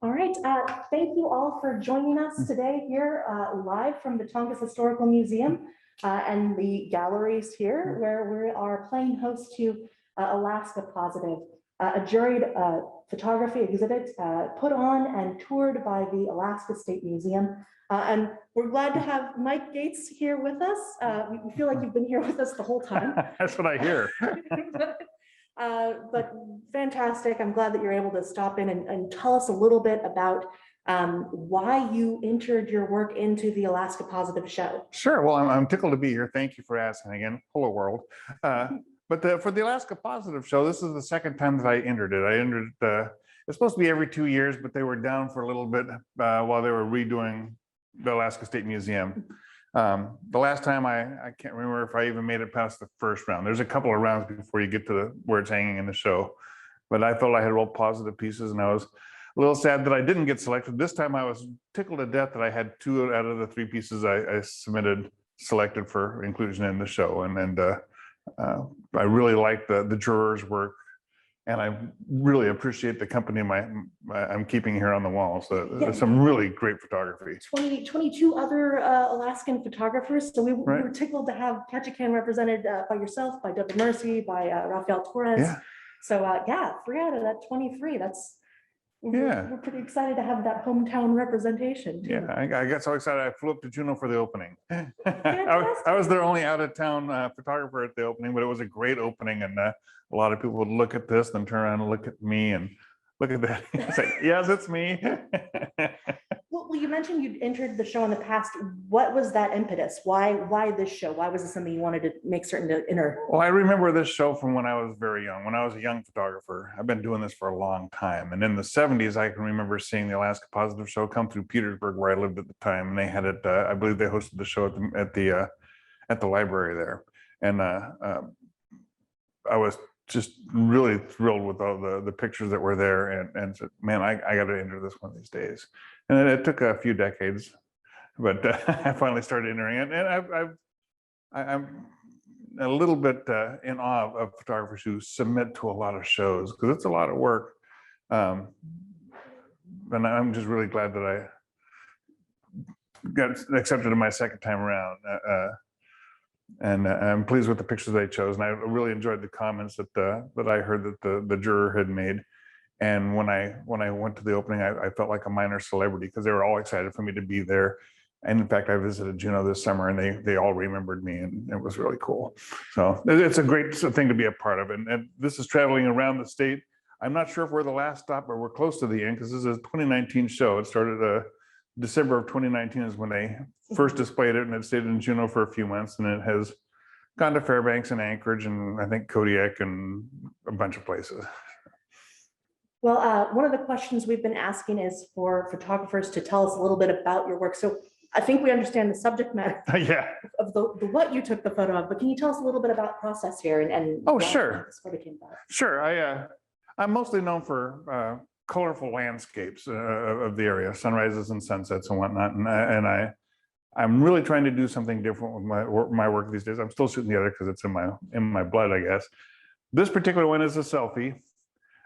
All right, thank you all for joining us today here live from the Tongass Historical Museum and the galleries here, where we are playing host to Alaska Positive, a juried photography exhibit put on and toured by the Alaska State Museum. And we're glad to have Mike Gates here with us. We feel like you've been here with us the whole time. That's what I hear. But fantastic. I'm glad that you're able to stop in and tell us a little bit about why you entered your work into the Alaska Positive show. Sure. Well, I'm tickled to be here. Thank you for asking again. Hello, world. But for the Alaska Positive show, this is the second time that I entered it. I entered it's supposed to be every 2 years, but they were down for a little bit while they were redoing the Alaska State Museum. The last time I can't remember if I even made it past the first round. There's a couple of rounds before you get to where it's hanging in the show. But I felt I had real positive pieces, and I was a little sad that I didn't get selected. This time I was tickled to death that I had 2 out of the 3 pieces I submitted selected for inclusion in the show. And I really liked the jurors' work. And I really appreciate the company I'm keeping here on the wall. So there's some really great photography. 22 other Alaskan photographers. So we were tickled to have Ketchikan represented by yourself, by Deborah Mercy, by Rafael Torres. Yeah. So yeah, 3 out of that 23. We're pretty excited to have that hometown representation too. Yeah, I got so excited I flew up to Juneau for the opening. I was their only out-of-town photographer at the opening, but it was a great opening, and a lot of people would look at this, then turn around and look at me and look at that. Say, yes, it's me. Well, you mentioned you'd entered the show in the past. What was that impetus? Why this show? Why was this something you wanted to make certain to enter? Well, I remember this show from when I was very young, when I was a young photographer. I've been doing this for a long time. And in the 70s, I can remember seeing the Alaska Positive show come through Petersburg, where I lived at the time. And they had it, I believe they hosted the show at the library there. And I was just really thrilled with all the pictures that were there, and said, man, I got to enter this one of these days. And it took a few decades, but I finally started entering it. And I'm a little bit in awe of photographers who submit to a lot of shows, because it's a lot of work. And I'm just really glad that I got accepted in my second time around. And I'm pleased with the pictures they chose. And I really enjoyed the comments that I heard that the juror had made. And when I went to the opening, I felt like a minor celebrity, because they were all excited for me to be there. And in fact, I visited Juneau this summer, and they all remembered me, and it was really cool. So it's a great thing to be a part of. And this is traveling around the state. I'm not sure if we're the last stop, but we're close to the end, because this is a 2019 show. It started December of 2019 is when they first displayed it, and it stayed in Juneau for a few months, and it has gone to Fairbanks and Anchorage, and I think Kodiak and a bunch of places. Well, one of the questions we've been asking is for photographers to tell us a little bit about your work. So I think we understand the subject matter of the what you took the photo of, but can you tell us a little bit about process here and oh, sure. This photo came about? Sure. I'm mostly known for colorful landscapes of the area, sunrises and sunsets and whatnot. And I'm really trying to do something different with my work these days. I'm still shooting the other because it's in my blood, I guess. This particular one is a selfie.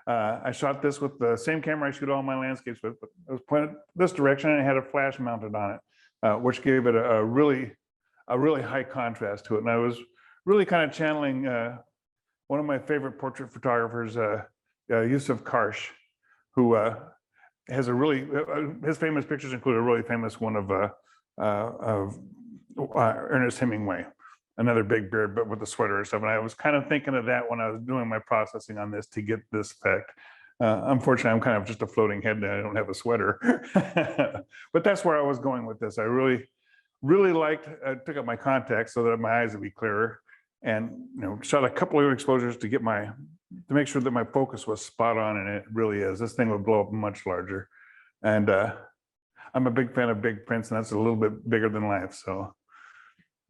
I shot this with the same camera I shoot all my landscapes with, but it was pointed this direction, and it had a flash mounted on it, which gave it a really high contrast to it. And I was really kind of channeling one of my favorite portrait photographers, Yusuf Karsh, who has a really, his famous pictures include a really famous one of Ernest Hemingway, another big beard, but with a sweater or stuff. And I was kind of thinking of that when I was doing my processing on this to get this effect. Unfortunately, I'm kind of just a floating head, and I don't have a sweater. But that's where I was going with this. I really liked, I took up my contacts so that my eyes would be clearer, and shot a couple of exposures to make sure that my focus was spot on, and it really is. This thing would blow up much larger. And I'm a big fan of big prints, and that's a little bit bigger than life. So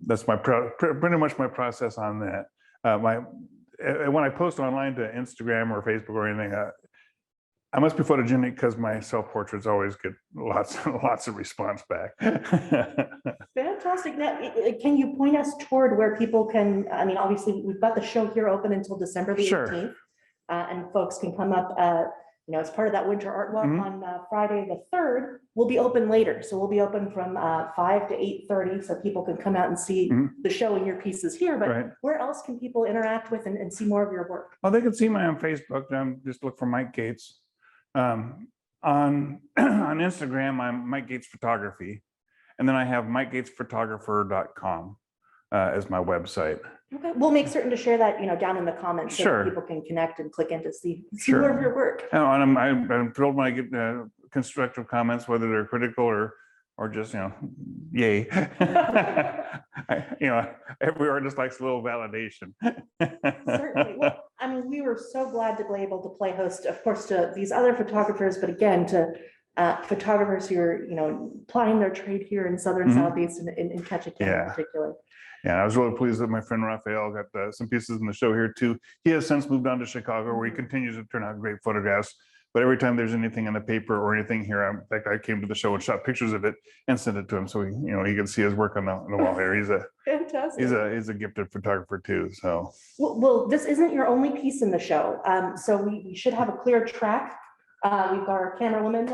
that's pretty much my process on that. When I post online to Instagram or Facebook or anything, I must be photogenic, because my self-portraits always get lots of response back. Fantastic. Now, can you point us toward where people can, I mean, obviously we've got the show here open until December the 18th, and folks can come up as part of that winter art walk Mhm. on Friday the 3rd, we'll be open later. So we'll be open from 5 to 8:30, so people can come out and see Mhm. the show and your pieces here. But Right. where else can people interact with and see more of your work? Oh, they can see me on Facebook. Just look for Mike Gates. On on Instagram, I'm Mike Gates Photography. And then I have MikeGatesPhotographer.com as my website. Okay, we'll make certain to share that, down in the comments so Sure. that people can connect and click in to see Sure. more of your work. And I'm thrilled when I get constructive comments, whether they're critical or just, yay. Every artist likes a little validation. Certainly. Well, I mean, we were so glad to be able to play host, of course, to these other photographers, but again, to photographers who are, plying their trade here in Southern Mhm. Southeast and in Ketchikan in Yeah. particular. Yeah, I was really pleased that my friend Raphael got some pieces in the show here too. He has since moved on to Chicago, where he continues to turn out great photographs. But every time there's anything in the paper or anything here, in fact, I came to the show and shot pictures of it and sent it to him, so he can see his work on the wall here. Fantastic. He's a gifted photographer too. So well, this isn't your only piece in the show, so we should have a clear track. We've got our camerawoman,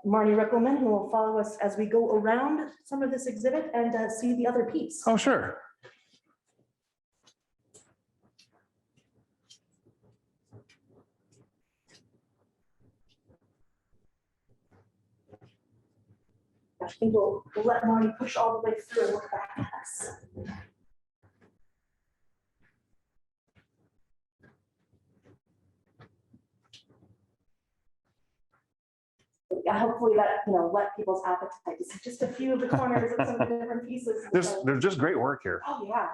Marnie Rickelman, who will follow us as we go around some of this exhibit and see the other piece. oh sure. I think we'll let Marnie push all the way through and look back at us. Yeah, hopefully that let people's appetite to see just a few of the corners of some of the different pieces. There's just great work here. Oh yeah.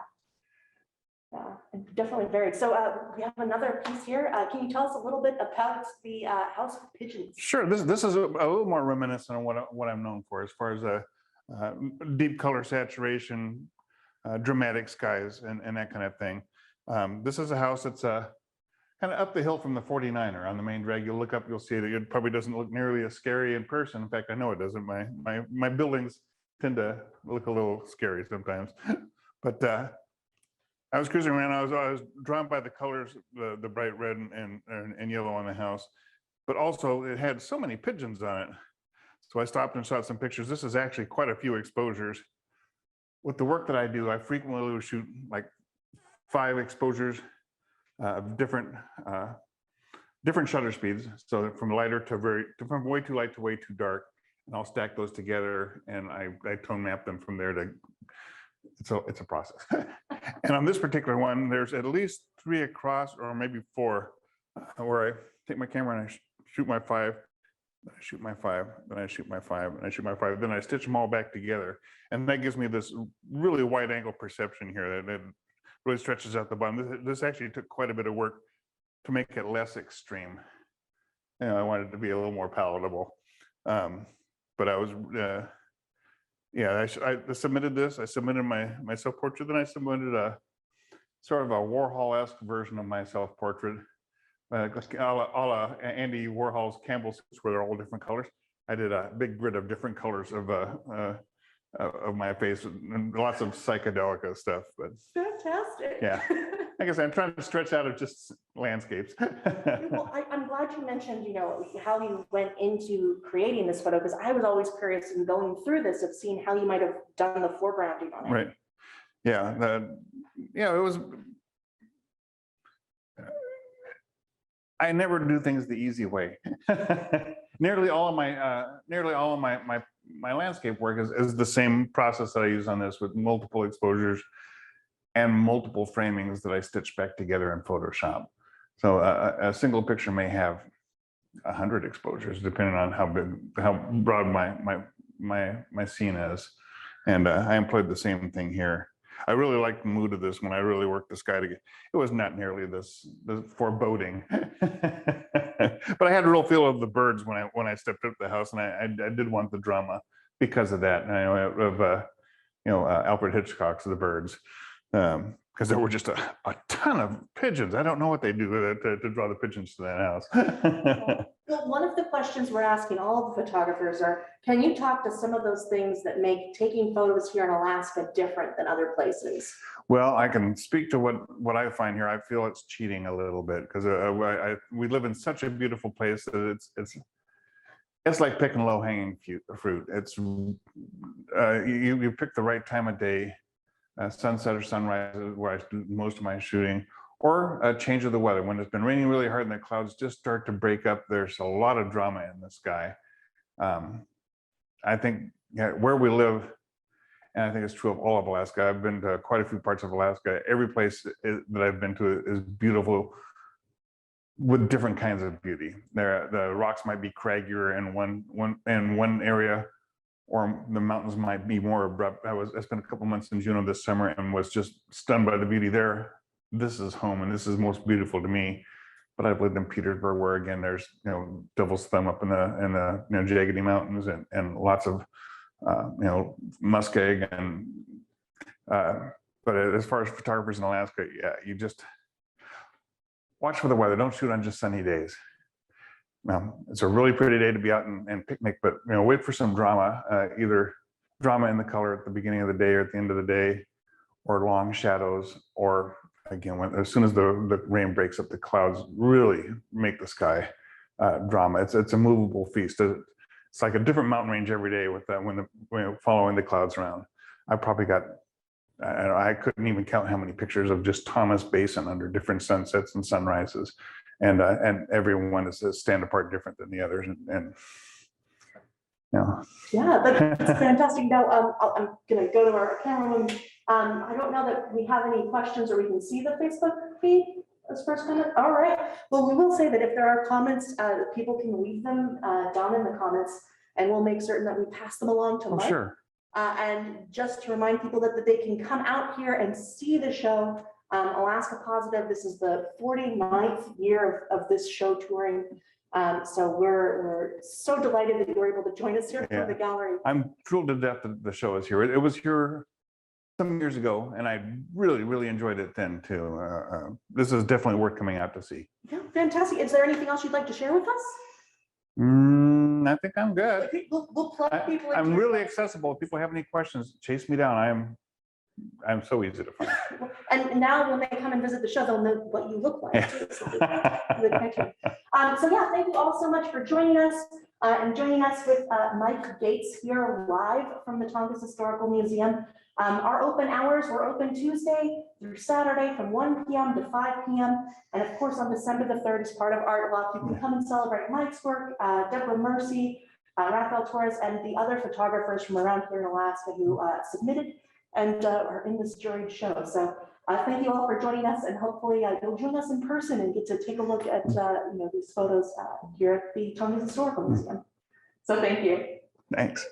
Yeah, and definitely varied. So we have another piece here. Can you tell us a little bit about the House of Pigeons? Sure. This is a little more reminiscent of what I'm known for, as far as deep color saturation, dramatic skies, and that kind of thing. This is a house that's kind of up the hill from the 49er on the main drag. You'll look up, you'll see it. It probably doesn't look nearly as scary in person. In fact, I know it doesn't. My buildings tend to look a little scary sometimes, but I was cruising around. I was drawn by the colors, the bright red and yellow on the house, but also it had so many pigeons on it. So I stopped and shot some pictures. This is actually quite a few exposures. With the work that I do, I frequently will shoot like 5 exposures of different shutter speeds. So from lighter to from way too light to way too dark, and I'll stack those together and I tone map them from there to. It's a process. And on this particular one, there's at least 3 across, or maybe 4, where I take my camera and I shoot my 5, then I shoot my 5, then I shoot my 5, and I shoot my 5, then I stitch them all back together. And that gives me this really wide angle perception here that really stretches out the bottom. This actually took quite a bit of work to make it less extreme. I wanted it to be a little more palatable. But I was, yeah, I submitted this. I submitted my self-portrait, then I submitted a sort of a Warhol-esque version of my self-portrait, a la Andy Warhol's Campbell suits, where they're all different colors. I did a big grid of different colors of my face and lots of psychedelic stuff. But fantastic. Yeah, like I said, I'm trying to stretch out of just landscapes. Well, I'm glad you mentioned, how you went into creating this photo, because I was always curious in going through this of seeing how you might have done the foregrounding on it. Right. Yeah. It was. I never do things the easy way. Nearly all of my landscape work is the same process that I use on this, with multiple exposures and multiple framings that I stitch back together in Photoshop. So a single picture may have 100 exposures, depending on how broad my scene is. And I employed the same thing here. I really liked the mood of this when I really worked the sky together. It was not nearly this foreboding, but I had a real feel of the birds when I stepped up the house, and I did want the drama because of that. Alfred Hitchcock's The Birds, because there were just a ton of pigeons. I don't know what they do to draw the pigeons to that house. Well, one of the questions we're asking all of the photographers are, can you talk to some of those things that make taking photos here in Alaska different than other places? Well, I can speak to what I find here. I feel it's cheating a little bit because we live in such a beautiful place that it's like picking low hanging fruit. It's you pick the right time of day, sunset or sunrise is where I do most of my shooting, or a change of the weather. When it's been raining really hard and the clouds just start to break up, there's a lot of drama in the sky. I think where we live, and I think it's true of all of Alaska. I've been to quite a few parts of Alaska. Every place that I've been to is beautiful with different kinds of beauty. The rocks might be craggier in one area, or the mountains might be more abrupt. I spent a couple months in Juneau this summer and was just stunned by the beauty there. This is home, and this is most beautiful to me. But I've lived in Petersburg, where again there's Devil's Thumb up in the Jaggedy Mountains, and lots of muskeg and but as far as photographers in Alaska, yeah, you just watch for the weather. Don't shoot on just sunny days. It's a really pretty day to be out and picnic, but wait for some drama, either drama in the color at the beginning of the day or at the end of the day, or long shadows, or again, as soon as the rain breaks up, the clouds really make the sky drama. It's a movable feast. It's like a different mountain range every day with that when following the clouds around. I probably got, I couldn't even count how many pictures of just Tongass Basin under different sunsets and sunrises, and everyone is a stand apart different than the others, and Yeah, that's fantastic. Now, I'm going to go to our cameraman. I don't know that we have any questions or we can see the Facebook feed as first comment. All right. Well, we will say that if there are comments, people can leave them down in the comments, and we'll make certain that we pass them along to Mike. Sure. And just to remind people that they can come out here and see the show. Alaska Positive, this is the 49th year of this show touring. So we're so delighted that you were able to join us here for the gallery. I'm thrilled to death that the show is here. It was here some years ago, and I really enjoyed it then too. This is definitely worth coming out to see. Yeah, fantastic. Is there anything else you'd like to share with us? I think I'm good. Okay, we'll plug people. I'm really accessible. If people have any questions, chase me down. I'm so easy to find. And now when they come and visit the show, they'll know what you look like. Too, so yeah, thank you all so much for joining us and joining us with Mike Gates here live from the Tongass Historical Museum. Our open hours, we're open Tuesday through Saturday from 1 p.m. to 5 p.m. And of course, on December the 3rd, as part of Art Walk, you can come and celebrate Mike's work, Deborah Mercy, Rafael Torres, and the other photographers from around here in Alaska who submitted and are in this juried show. So thank you all for joining us, and hopefully you'll join us in person and get to take a look at these photos here at the Tongass Historical Museum. So thank you. Thanks.